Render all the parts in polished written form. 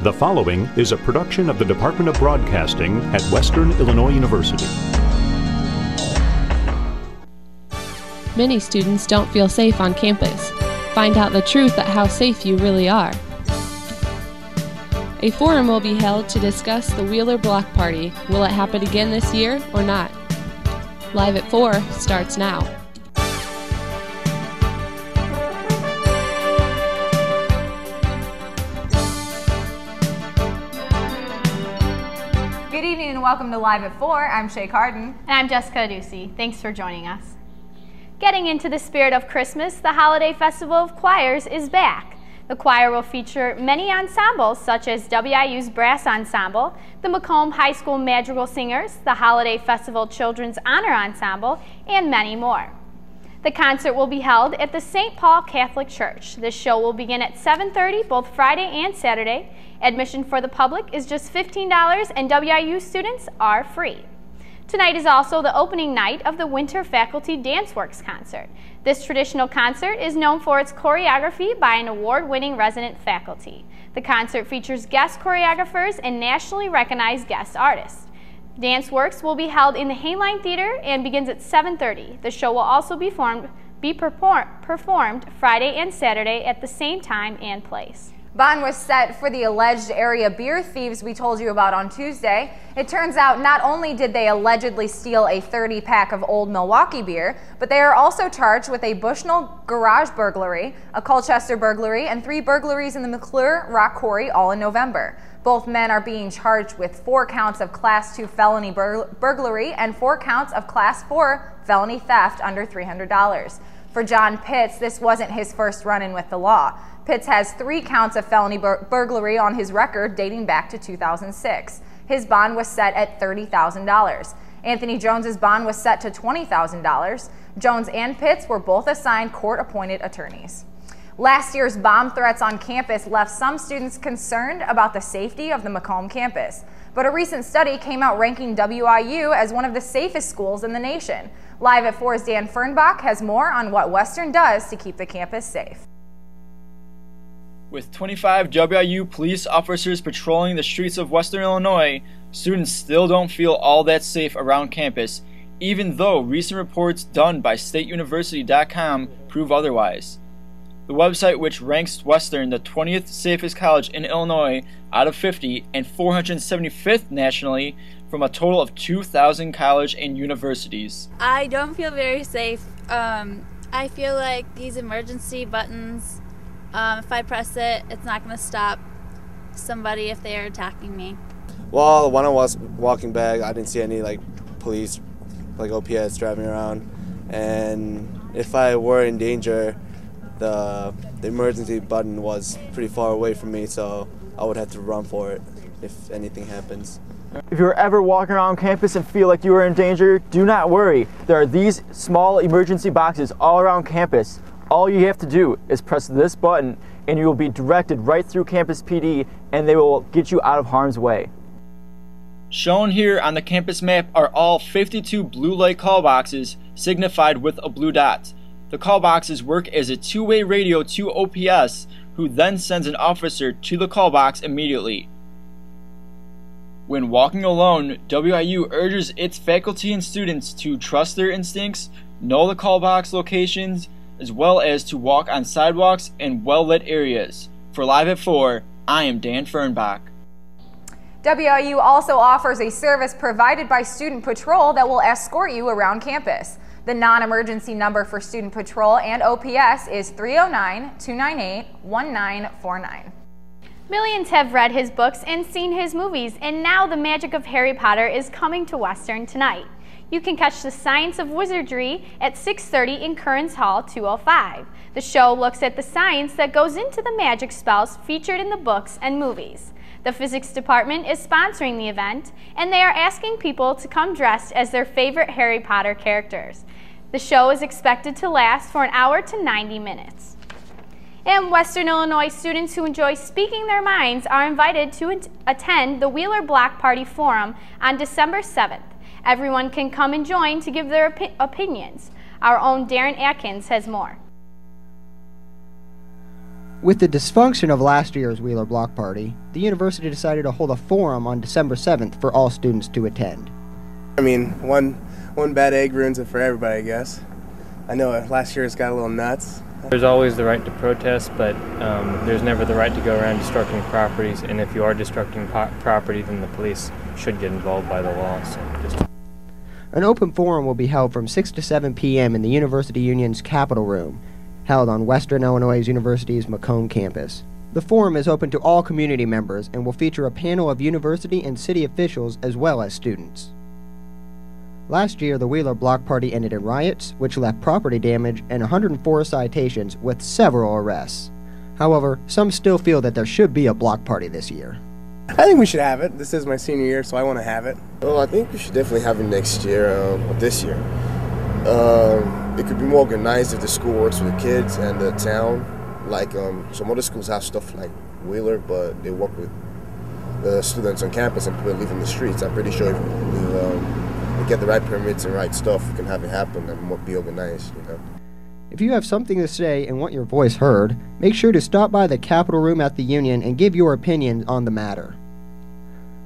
The following is a production of the Department of Broadcasting at Western Illinois University. Many students don't feel safe on campus. Find out the truth at how safe you really are. A forum will be held to discuss the Wheeler Block Party. Will it happen again this year or not? Live at 4 starts now. Good evening and welcome to Live at 4. I'm Shay Carden. And I'm Jessica Ducey. Thanks for joining us. Getting into the spirit of Christmas, the Holiday Festival of Choirs is back. The choir will feature many ensembles such as WIU's Brass Ensemble, the Macomb High School Madrigal Singers, the Holiday Festival Children's Honor Ensemble, and many more. The concert will be held at the St. Paul Catholic Church. This show will begin at 7:30 both Friday and Saturday. Admission for the public is just $15 and WIU students are free. Tonight is also the opening night of the Winter Faculty Dance Works concert. This traditional concert is known for its choreography by an award-winning resident faculty. The concert features guest choreographers and nationally recognized guest artists. Dance Works will be held in the Hainline Theater and begins at 7:30. The show will also be performed Friday and Saturday at the same time and place. Bond was set for the alleged area beer thieves we told you about on Tuesday. It turns out not only did they allegedly steal a 30-pack of Old Milwaukee beer, but they are also charged with a Bushnell garage burglary, a Colchester burglary, and 3 burglaries in the McClure Rock Quarry, all in November. Both men are being charged with 4 counts of Class 2 felony burglary and 4 counts of Class 4 felony theft under $300. For John Pitts, this wasn't his first run-in with the law. Pitts has 3 counts of felony burglary on his record dating back to 2006. His bond was set at $30,000. Anthony Jones's bond was set to $20,000. Jones and Pitts were both assigned court-appointed attorneys. Last year's bomb threats on campus left some students concerned about the safety of the Macomb campus. But a recent study came out ranking WIU as one of the safest schools in the nation. Live at 4's Dan Fernbach has more on what Western does to keep the campus safe. With 25 WIU police officers patrolling the streets of Western Illinois, students still don't feel all that safe around campus, even though recent reports done by StateUniversity.com prove otherwise. The website, which ranks Western the 20th safest college in Illinois out of 50 and 475th nationally from a total of 2,000 college and universities. I don't feel very safe. I feel like these emergency buttons, if I press it, it's not going to stop somebody if they are attacking me. Well, when I was walking back, I didn't see any police, OPS driving around. And if I were in danger, the emergency button was pretty far away from me, so I would have to run for it if anything happens. If you're ever walking around campus and feel like you are in danger, do not worry. There are these small emergency boxes all around campus. All you have to do is press this button and you will be directed right through Campus PD and they will get you out of harm's way. Shown here on the campus map are all 52 blue light call boxes signified with a blue dot. The call boxes work as a two-way radio to OPS, who then sends an officer to the call box immediately. When walking alone, WIU urges its faculty and students to trust their instincts, know the call box locations, as well as to walk on sidewalks and well-lit areas. For Live at 4, I am Dan Fernbach. WIU also offers a service provided by Student Patrol that will escort you around campus. The non-emergency number for Student Patrol and OPS is 309-298-1949. Millions have read his books and seen his movies, and now the magic of Harry Potter is coming to Western tonight. You can catch the Science of Wizardry at 6:30 in Kearns Hall 205. The show looks at the science that goes into the magic spells featured in the books and movies. The physics department is sponsoring the event, and they are asking people to come dressed as their favorite Harry Potter characters. The show is expected to last for 1 hour to 90 minutes. And Western Illinois students who enjoy speaking their minds are invited to attend the Wheeler Block Party Forum on December 7th. Everyone can come and join to give their opinions. Our own Darren Atkins has more. With the dysfunction of last year's Wheeler Block Party, the university decided to hold a forum on December 7th for all students to attend. I mean, one bad egg ruins it for everybody, I guess. I know last year's got a little nuts. There's always the right to protest, but there's never the right to go around destructing properties, and if you are destructing property, then the police should get involved by the law. An open forum will be held from 6 to 7 p.m. in the University Union's Capitol Room, held on Western Illinois University's Macomb campus. The forum is open to all community members and will feature a panel of university and city officials as well as students. Last year, the Wheeler Block Party ended in riots, which left property damage and 104 citations with several arrests. However, some still feel that there should be a block party this year. I think we should have it. This is my senior year, so I want to have it. Well, I think we should definitely have it next year, or this year. It could be more organized if the school works with the kids and the town. Like some other schools have stuff like Wheeler, but they work with the students on campus and people leaving the streets. I'm pretty sure if we get the right permits and right stuff, we can have it happen and be organized, you know. If you have something to say and want your voice heard, make sure to stop by the Capitol Room at the Union and give your opinion on the matter.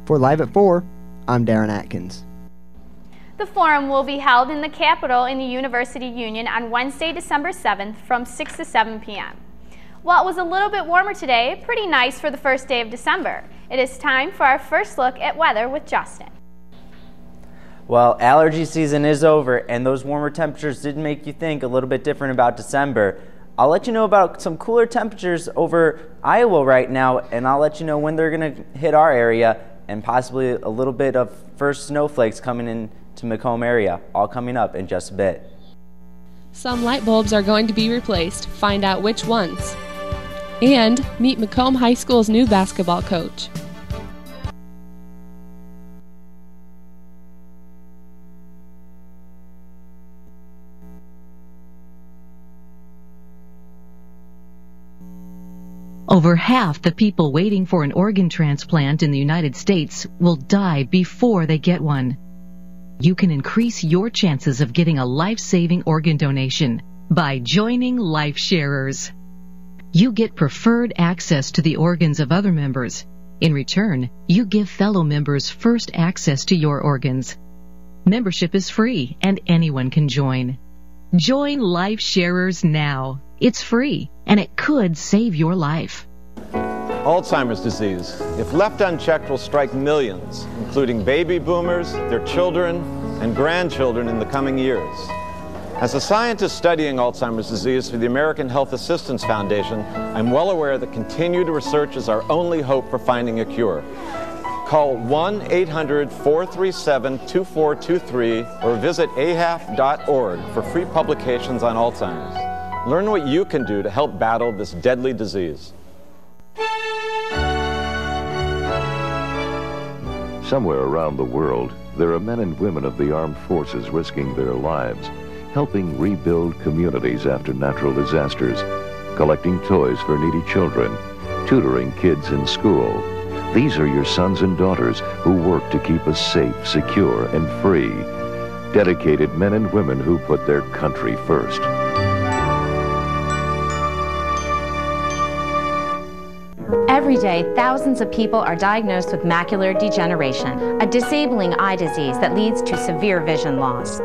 For Live at 4, I'm Darren Atkins. The forum will be held in the Capitol in the University Union on Wednesday, December 7th from 6 to 7 p.m. While it was a little bit warmer today, pretty nice for the first day of December. It is time for our first look at weather with Justin. Well, allergy season is over, and those warmer temperatures did make you think a little bit different about December. I'll let you know about some cooler temperatures over Iowa right now, and I'll let you know when they're going to hit our area, and possibly a little bit of first snowflakes coming in to Macomb area, all coming up in just a bit. Some light bulbs are going to be replaced. Find out which ones. And meet Macomb High School's new basketball coach. Over half the people waiting for an organ transplant in the United States will die before they get one. You can increase your chances of getting a life-saving organ donation by joining Life Sharers. You get preferred access to the organs of other members. In return, you give fellow members first access to your organs. Membership is free and anyone can join. Join Life Sharers now. It's free and it could save your life. Alzheimer's disease, if left unchecked, will strike millions, including baby boomers, their children, and grandchildren in the coming years. As a scientist studying Alzheimer's disease for the American Health Assistance Foundation, I'm well aware that continued research is our only hope for finding a cure. Call 1-800-437-2423 or visit ahaf.org for free publications on Alzheimer's. Learn what you can do to help battle this deadly disease. Somewhere around the world, there are men and women of the armed forces risking their lives, helping rebuild communities after natural disasters, collecting toys for needy children, tutoring kids in school. These are your sons and daughters who work to keep us safe, secure, and free. Dedicated men and women who put their country first. Every day, thousands of people are diagnosed with macular degeneration, a disabling eye disease that leads to severe vision loss.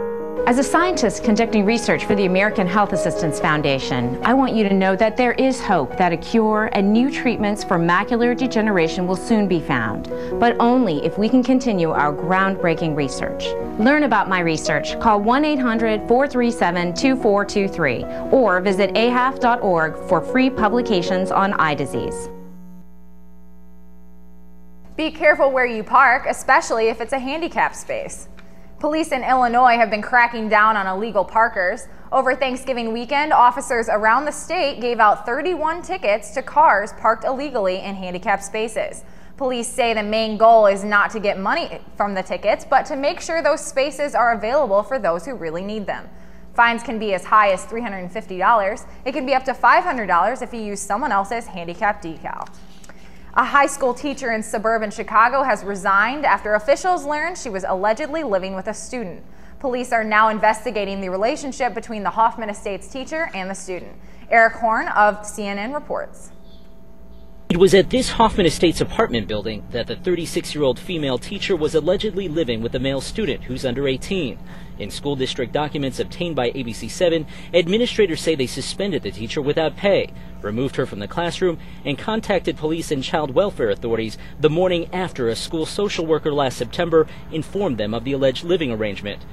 As a scientist conducting research for the American Health Assistance Foundation, I want you to know that there is hope that a cure and new treatments for macular degeneration will soon be found, but only if we can continue our groundbreaking research. Learn about my research. Call 1-800-437-2423 or visit ahaf.org for free publications on eye disease. Be careful where you park, especially if it's a handicap space. Police in Illinois have been cracking down on illegal parkers. Over Thanksgiving weekend, officers around the state gave out 31 tickets to cars parked illegally in handicapped spaces. Police say the main goal is not to get money from the tickets, but to make sure those spaces are available for those who really need them. Fines can be as high as $350. It can be up to $500 if you use someone else's handicap decal. A high school teacher in suburban Chicago has resigned after officials learned she was allegedly living with a student. Police are now investigating the relationship between the Hoffman Estates teacher and the student. Eric Horn of CNN reports. It was at this Hoffman Estates apartment building that the 36-year-old female teacher was allegedly living with a male student who's under 18. In school district documents obtained by ABC7, administrators say they suspended the teacher without pay, removed her from the classroom, and contacted police and child welfare authorities the morning after a school social worker last September informed them of the alleged living arrangement.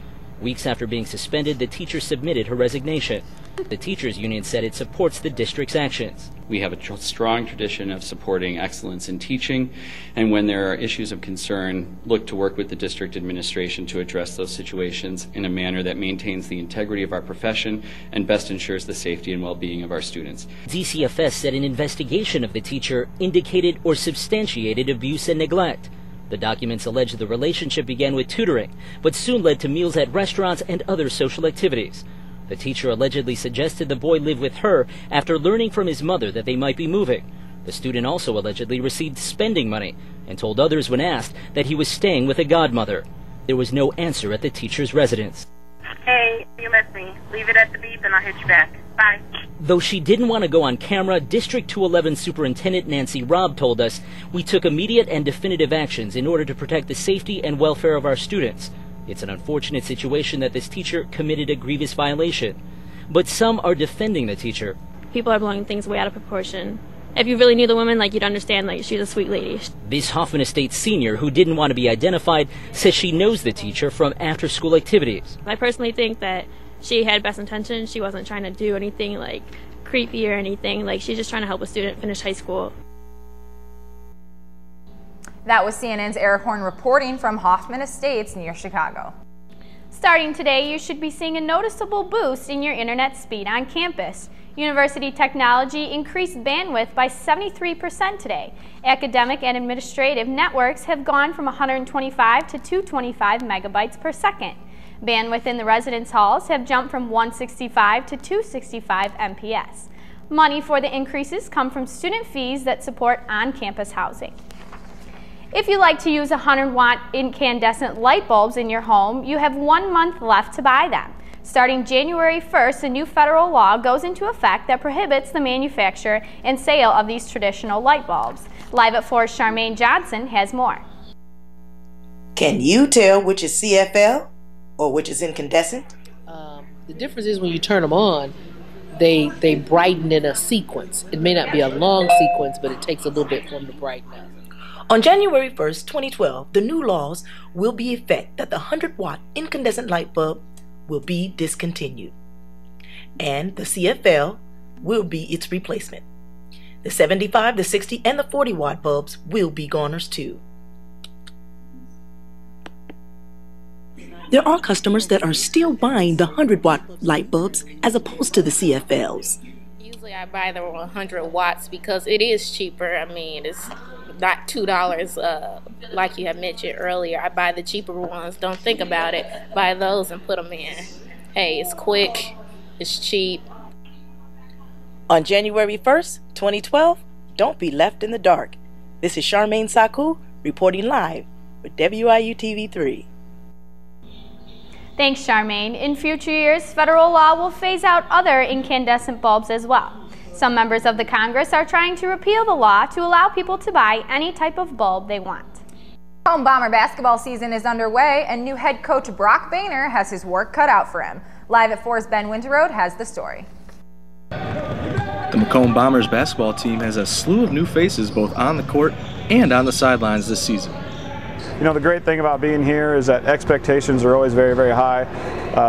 Weeks after being suspended, the teacher submitted her resignation. The teachers union said it supports the district's actions. We have a strong tradition of supporting excellence in teaching, and when there are issues of concern, look to work with the district administration to address those situations in a manner that maintains the integrity of our profession and best ensures the safety and well-being of our students. DCFS said an investigation of the teacher indicated or substantiated abuse and neglect. The documents allege the relationship began with tutoring, but soon led to meals at restaurants and other social activities. The teacher allegedly suggested the boy live with her after learning from his mother that they might be moving. The student also allegedly received spending money and told others when asked that he was staying with a godmother. There was no answer at the teacher's residence. Hey, you missed me. Leave it at the beep and I'll hit you back. Bye. Though she didn't want to go on camera, District 211 Superintendent Nancy Robb told us, "We took immediate and definitive actions in order to protect the safety and welfare of our students. It's an unfortunate situation that this teacher committed a grievous violation." But some are defending the teacher. People are blowing things way out of proportion. If you really knew the woman, you'd understand, she's a sweet lady. This Hoffman Estates senior, who didn't want to be identified, says she knows the teacher from after-school activities. I personally think that she had best intentions. She wasn't trying to do anything, creepy or anything. She's just trying to help a student finish high school. That was CNN's Eric Horn reporting from Hoffman Estates near Chicago. Starting today, you should be seeing a noticeable boost in your internet speed on campus. University Technology increased bandwidth by 73% today. Academic and administrative networks have gone from 125 to 225 megabytes per second. Bandwidth in the residence halls have jumped from 165 to 265 MPS. Money for the increases come from student fees that support on-campus housing. If you like to use 100-watt incandescent light bulbs in your home, you have 1 month left to buy them. Starting January 1st, a new federal law goes into effect that prohibits the manufacture and sale of these traditional light bulbs. Live at 4's Charmaine Johnson has more. Can you tell which is CFL or which is incandescent? The difference is when you turn them on, they brighten in a sequence. It may not be a long sequence, but it takes a little bit for them to brighten up. On January 1st, 2012, the new laws will be in effect that the 100-watt incandescent light bulb will be discontinued, and the CFL will be its replacement. The 75, the 60, and the 40-watt bulbs will be goners too. There are customers that are still buying the 100-watt light bulbs as opposed to the CFLs. Usually I buy the 100 watts because it is cheaper. I mean, it's not $2 like you had mentioned earlier. I buy the cheaper ones. Don't think about it. Buy those and put them in. Hey, it's quick. It's cheap. On January 1st, 2012, don't be left in the dark. This is Charmaine Saku reporting live with WIU TV3. Thanks, Charmaine. In future years, federal law will phase out other incandescent bulbs as well. Some members of the Congress are trying to repeal the law to allow people to buy any type of bulb they want. Home Bomber basketball season is underway, and new head coach Brock Boehner has his work cut out for him. Live at 4's Ben Winterroad has the story. The Macomb Bombers basketball team has a slew of new faces both on the court and on the sidelines this season. You know, the great thing about being here is that expectations are always very, very high.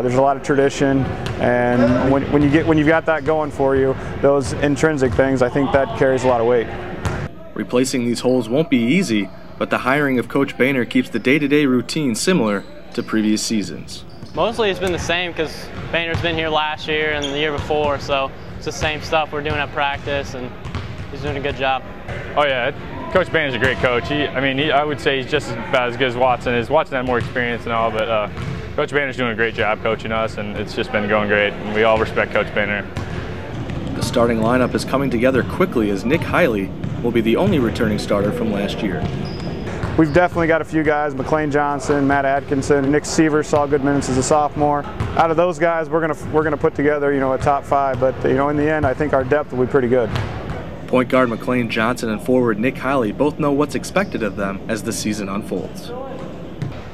There's a lot of tradition, and when you've got that going for you, those intrinsic things, I think that carries a lot of weight. Replacing these holes won't be easy, but the hiring of Coach Boehner keeps the day-to-day routine similar to previous seasons. Mostly it's been the same because Boehner's been here last year and the year before, so it's the same stuff we're doing at practice, and he's doing a good job. Oh yeah, Coach Boehner's a great coach. I would say he's just about as good as Watson is. Watson had more experience and all, but Coach Boehner's doing a great job coaching us, and it's just been going great, and we all respect Coach Boehner. The starting lineup is coming together quickly as Nick Hiley will be the only returning starter from last year. We've definitely got a few guys, McLean Johnson, Matt Atkinson, Nick Seaver saw good minutes as a sophomore. Out of those guys, we're gonna put together, a top five, but in the end, I think our depth will be pretty good. Point guard McLean Johnson and forward Nick Hiley both know what's expected of them as the season unfolds.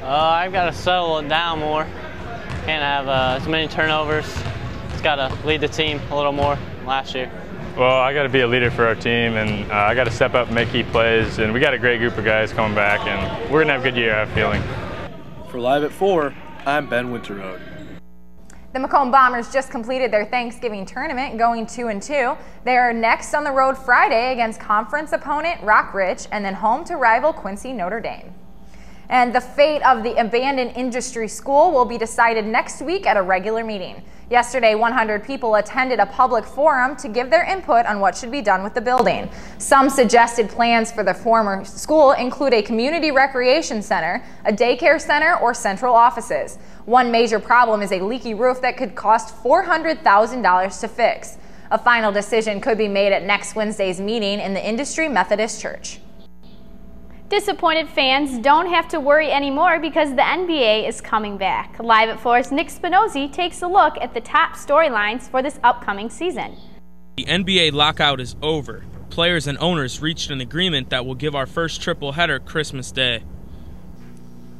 I've got to settle it down more. Can't have as many turnovers. Just got to lead the team a little more than last year. Well, I got to be a leader for our team, and I got to step up and make key plays. And we got a great group of guys coming back, and we're gonna have a good year, I have a feeling. For Live at 4, I'm Ben Winterroad. The Macomb Bombers just completed their Thanksgiving tournament, going 2-2. They are next on the road Friday against conference opponent Rock Ridge, and then home to rival Quincy Notre Dame. And the fate of the abandoned industry school will be decided next week at a regular meeting. Yesterday, 100 people attended a public forum to give their input on what should be done with the building. Some suggested plans for the former school include a community recreation center, a daycare center, or central offices. One major problem is a leaky roof that could cost $400,000 to fix. A final decision could be made at next Wednesday's meeting in the Industry Methodist Church. Disappointed fans don't have to worry anymore because the NBA is coming back. Live at 4's Nick Spinozzi takes a look at the top storylines for this upcoming season. The NBA lockout is over. Players and owners reached an agreement that will give our first triple header Christmas Day.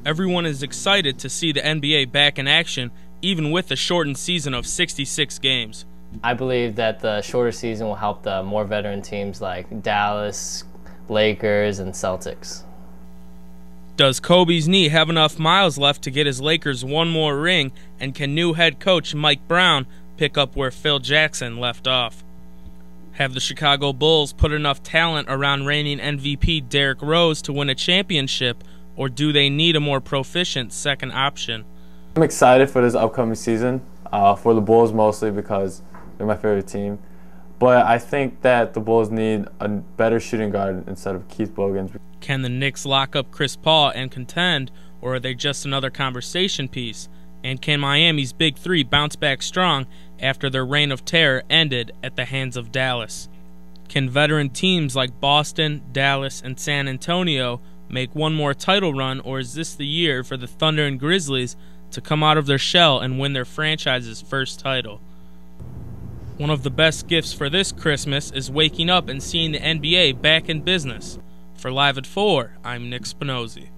Everyone is excited to see the NBA back in action, even with a shortened season of 66 games. I believe that the shorter season will help the more veteran teams like Dallas, Lakers, and Celtics. Does Kobe's knee have enough miles left to get his Lakers one more ring, and can new head coach Mike Brown pick up where Phil Jackson left off? Have the Chicago Bulls put enough talent around reigning MVP Derrick Rose to win a championship, or do they need a more proficient second option? I'm excited for this upcoming season, for the Bulls mostly because they're my favorite team. But I think that the Bulls need a better shooting guard instead of Keith Bogans. Can the Knicks lock up Chris Paul and contend, or are they just another conversation piece? And can Miami's Big Three bounce back strong after their reign of terror ended at the hands of Dallas? Can veteran teams like Boston, Dallas, and San Antonio make one more title run, or is this the year for the Thunder and Grizzlies to come out of their shell and win their franchise's first title? One of the best gifts for this Christmas is waking up and seeing the NBA back in business. For Live at 4, I'm Nick Spinozzi.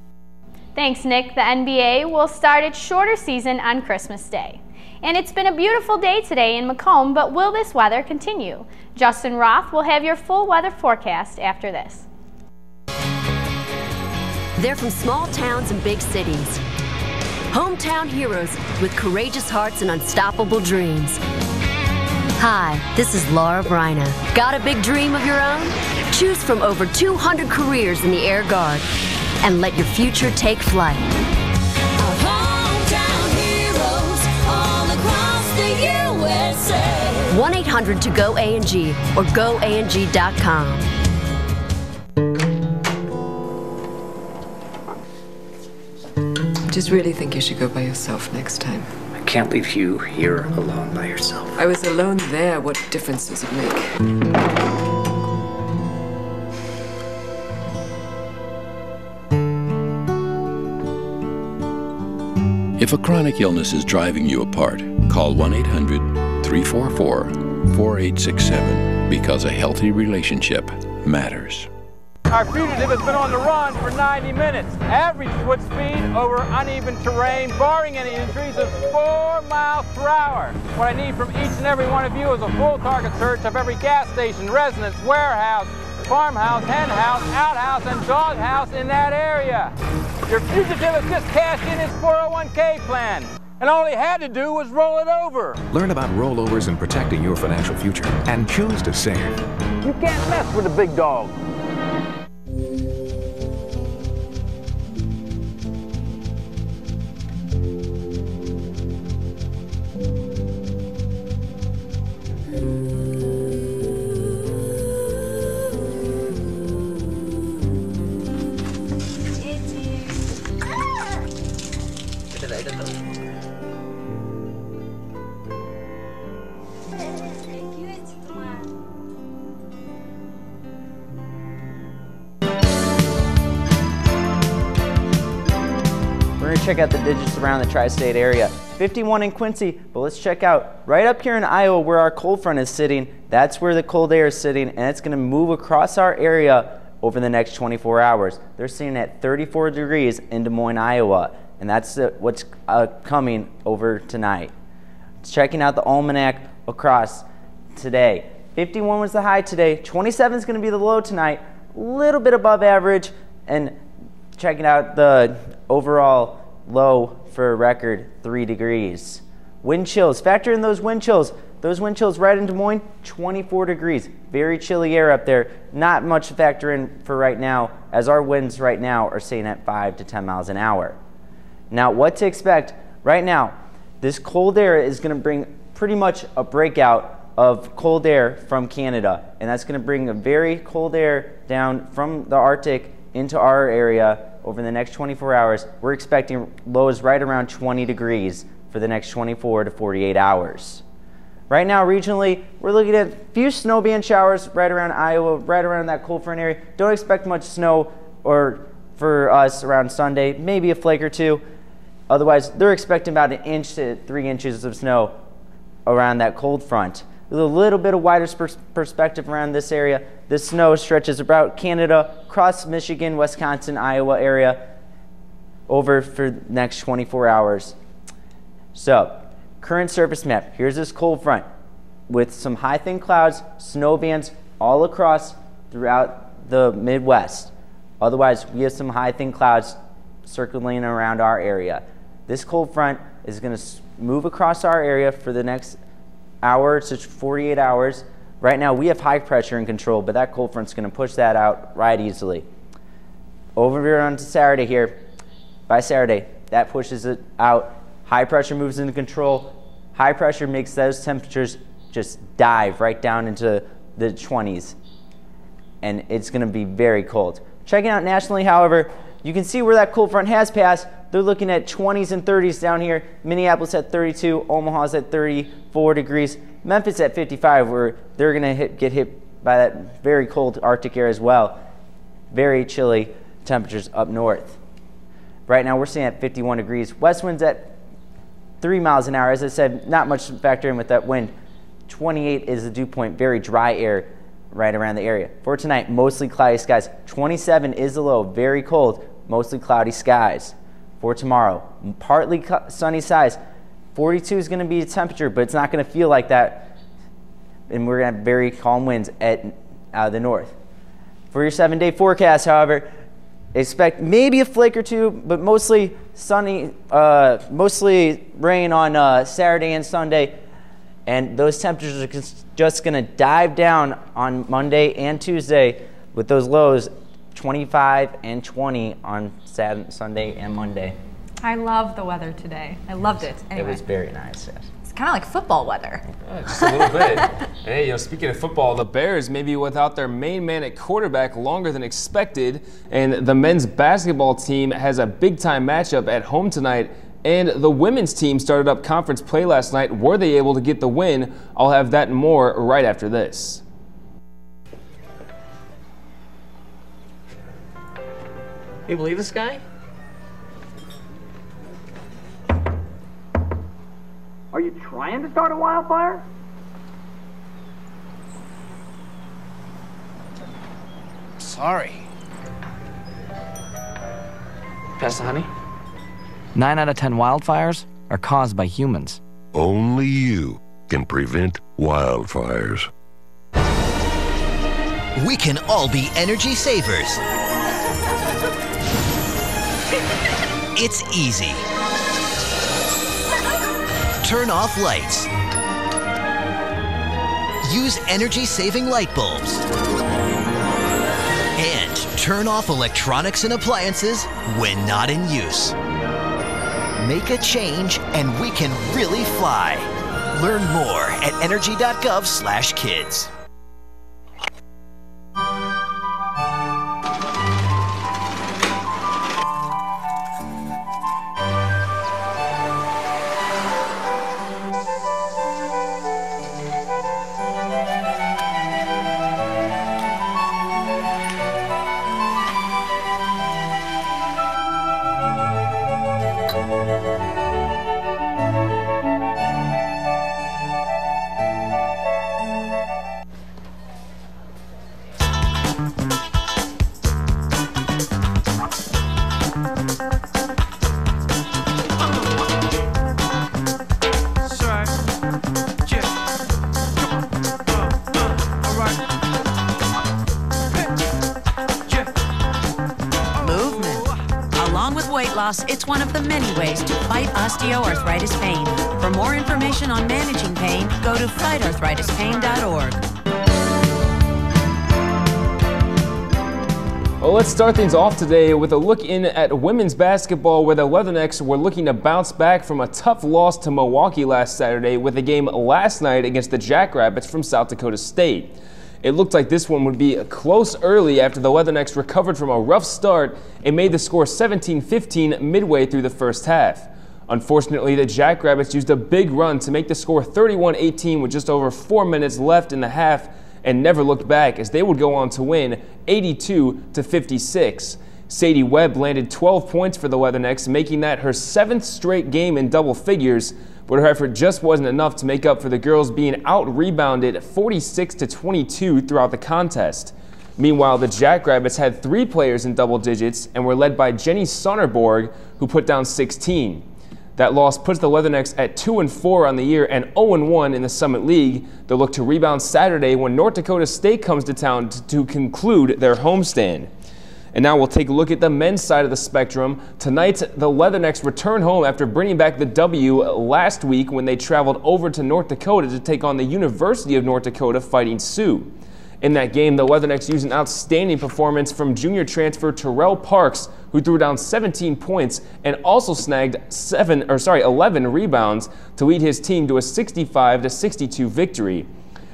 Thanks, Nick. The NBA will start its shorter season on Christmas Day. And it's been a beautiful day today in Macomb, but will this weather continue? Justin Roth will have your full weather forecast after this. They're from small towns and big cities. Hometown heroes with courageous hearts and unstoppable dreams. Hi, this is Laura Bryna. Got a big dream of your own? Choose from over 200 careers in the Air Guard and let your future take flight. Our hometown heroes all across the USA. 1-800-TO-GO-A-N-G or goang.com. I just really think you should go by yourself next time. I can't leave you here alone by yourself. I was alone there. What difference does it make? If a chronic illness is driving you apart, call 1-800-344-4867 because a healthy relationship matters. Our fugitive has been on the run for 90 minutes. Average foot speed over uneven terrain, barring any injuries, is 4 miles per hour. What I need from each and every one of you is a full target search of every gas station, residence, warehouse, farmhouse, hen house, outhouse, and doghouse in that area. Your fugitive has just cashed in his 401k plan, and all he had to do was roll it over. Learn about rollovers and protecting your financial future, and choose to save. You can't mess with the big dog. We're going to check out the digits around the tri-state area. 51 in Quincy, but let's check out right up here in Iowa where our cold front is sitting. That's where the cold air is sitting, and it's going to move across our area over the next 24 hours. They're sitting at 34 degrees in Des Moines, Iowa, and that's what's coming over tonight. Checking out the almanac across today. 51 was the high today. 27 is going to be the low tonight. A little bit above average. And checking out the overall low for a record 3 degrees. Wind chills. Factor in those wind chills. Those wind chills right in Des Moines, 24 degrees. Very chilly air up there. Not much to factor in for right now, as our winds right now are staying at 5 to 10 miles an hour. Now, what to expect right now? This cold air is going to bring pretty much a breakout of cold air from Canada, and that's going to bring a very cold air down from the Arctic into our area over the next 24 hours. We're expecting lows right around 20 degrees for the next 24 to 48 hours. Right now, regionally, we're looking at a few snow band showers right around Iowa, right around that cold front area. Don't expect much snow or for us around Sunday, maybe a flake or two. Otherwise, they're expecting about 1 inch to 3 inches of snow around that cold front. With a little bit of wider perspective around this area, this snow stretches about Canada, across Michigan, Wisconsin, Iowa area, over for the next 24 hours. So, current surface map. Here's this cold front with some high thin clouds, snow bands all across throughout the Midwest. Otherwise, we have some high thin clouds circling around our area. This cold front is going to move across our area for the next hour to 48 hours. Right now, we have high pressure in control, but that cold front's going to push that out right easily. Over here onto Saturday here. By Saturday, that pushes it out. High pressure moves into control. High pressure makes those temperatures just dive right down into the 20s. And it's going to be very cold. Checking out nationally, however, you can see where that cold front has passed. They're looking at 20s and 30s down here. Minneapolis at 32, Omaha's at 34 degrees. Memphis at 55, where they're going to get hit by that very cold Arctic air as well. Very chilly temperatures up north. Right now we're seeing at 51 degrees. West winds at 3 miles an hour. As I said, not much to factor in with that wind. 28 is the dew point, very dry air right around the area. For tonight, mostly cloudy skies. 27 is the low, very cold, mostly cloudy skies. For tomorrow, partly sunny skies. 42 is going to be the temperature, but it's not going to feel like that. And we're going to have very calm winds out of the north. For your 7-day forecast, however, expect maybe a flake or two, but mostly sunny, mostly rain on Saturday and Sunday. And those temperatures are just going to dive down on Monday and Tuesday with those lows 25 and 20 on Sunday and Monday. I love the weather today. I loved it. Anyway. It was very nice, yes. It's kind of like football weather. Yeah, just a little bit. Hey, speaking of football, the Bears may be without their main man at quarterback longer than expected, and the men's basketball team has a big-time matchup at home tonight. And the women's team started up conference play last night. Were they able to get the win? I'll have that and more right after this. You believe this guy? Are you trying to start a wildfire? Sorry. Pass the honey? 9 out of 10 wildfires are caused by humans. Only you can prevent wildfires. We can all be energy savers. It's easy. Turn off lights. Use energy-saving light bulbs. And turn off electronics and appliances when not in use. Make a change and we can really fly. Learn more at energy.gov/kids. loss, it's one of the many ways to fight osteoarthritis pain. For more information on managing pain, go to fightarthritispain.org. Well, let's start things off today with a look in at women's basketball, where the Leathernecks were looking to bounce back from a tough loss to Milwaukee last Saturday with a game last night against the Jackrabbits from South Dakota State. It looked like this one would be close early after the Leathernecks recovered from a rough start and made the score 17-15 midway through the first half. Unfortunately, the Jackrabbits used a big run to make the score 31-18 with just over 4 minutes left in the half and never looked back, as they would go on to win 82-56. Sadie Webb landed 12 points for the Leathernecks, making that her 7th straight game in double figures, but her effort just wasn't enough to make up for the girls being out-rebounded 46-22 throughout the contest. Meanwhile, the Jackrabbits had 3 players in double digits and were led by Jenny Sonnerborg, who put down 16. That loss puts the Leathernecks at 2-4 on the year and 0-1 in the Summit League. They'll look to rebound Saturday when North Dakota State comes to town to conclude their homestand. And now we'll take a look at the men's side of the spectrum. Tonight, the Leathernecks return home after bringing back the W last week when they traveled over to North Dakota to take on the University of North Dakota Fighting Sioux. In that game, the Leathernecks used an outstanding performance from junior transfer Terrell Parks, who threw down 17 points and also snagged 11 rebounds to lead his team to a 65-62 victory.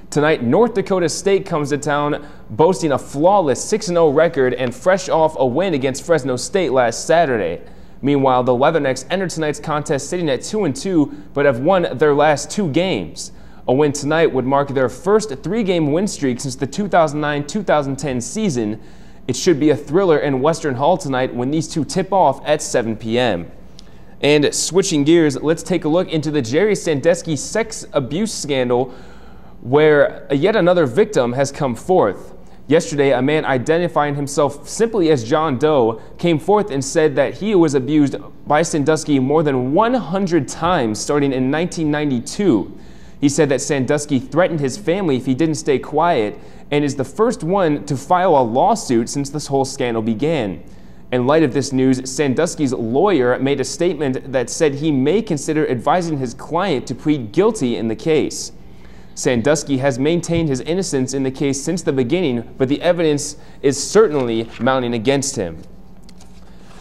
Tonight, North Dakota State comes to town boasting a flawless 6-0 record and fresh off a win against Fresno State last Saturday. Meanwhile, the Leathernecks entered tonight's contest sitting at 2-2, but have won their last 2 games. A win tonight would mark their first 3-game win streak since the 2009-2010 season. It should be a thriller in Western Hall tonight when these two tip off at 7 p.m. And switching gears, let's take a look into the Jerry Sandusky sex abuse scandal, where yet another victim has come forth. Yesterday, a man identifying himself simply as John Doe came forth and said that he was abused by Sandusky more than 100 times starting in 1992. He said that Sandusky threatened his family if he didn't stay quiet and is the first one to file a lawsuit since this whole scandal began. In light of this news, Sandusky's lawyer made a statement that said he may consider advising his client to plead guilty in the case. Sandusky has maintained his innocence in the case since the beginning, but the evidence is certainly mounting against him.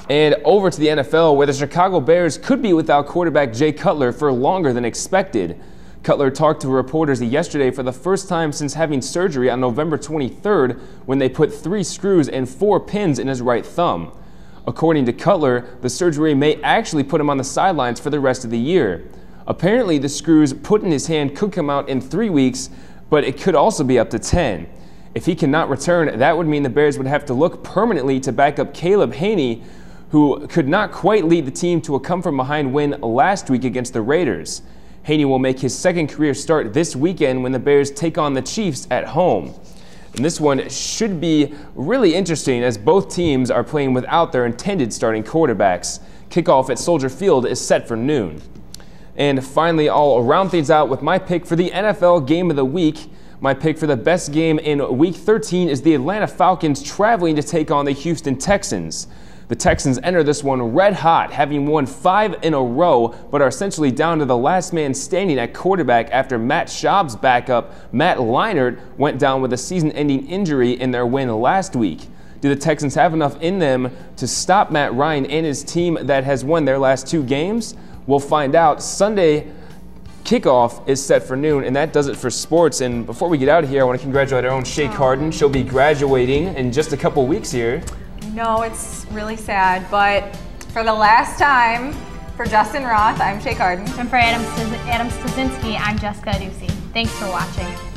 And over to the NFL, where the Chicago Bears could be without quarterback Jay Cutler for longer than expected. Cutler talked to reporters yesterday for the first time since having surgery on November 23rd, when they put 3 screws and 4 pins in his right thumb. According to Cutler, the surgery may actually put him on the sidelines for the rest of the year. Apparently, the screws put in his hand could come out in 3 weeks, but it could also be up to 10. If he cannot return, that would mean the Bears would have to look permanently to back up Caleb Haney, who could not quite lead the team to a come-from-behind win last week against the Raiders. Haney will make his 2nd career start this weekend when the Bears take on the Chiefs at home. And this one should be really interesting as both teams are playing without their intended starting quarterbacks. Kickoff at Soldier Field is set for noon. And finally, I'll round things out with my pick for the NFL Game of the Week. My pick for the best game in Week 13 is the Atlanta Falcons traveling to take on the Houston Texans. The Texans enter this one red hot, having won 5 in a row, but are essentially down to the last man standing at quarterback after Matt Schaub's backup, Matt Leinart, went down with a season-ending injury in their win last week. Do the Texans have enough in them to stop Matt Ryan and his team that has won their last 2 games? We'll find out. Sunday kickoff is set for noon, and that does it for sports. And before we get out of here, I want to congratulate our own Shay Carden. She'll be graduating in just a couple weeks here. No, it's really sad, but for the last time, for Justin Roth, I'm Shay Carden. And for Adam Stasinski, I'm Jessica Ducey. Thanks for watching.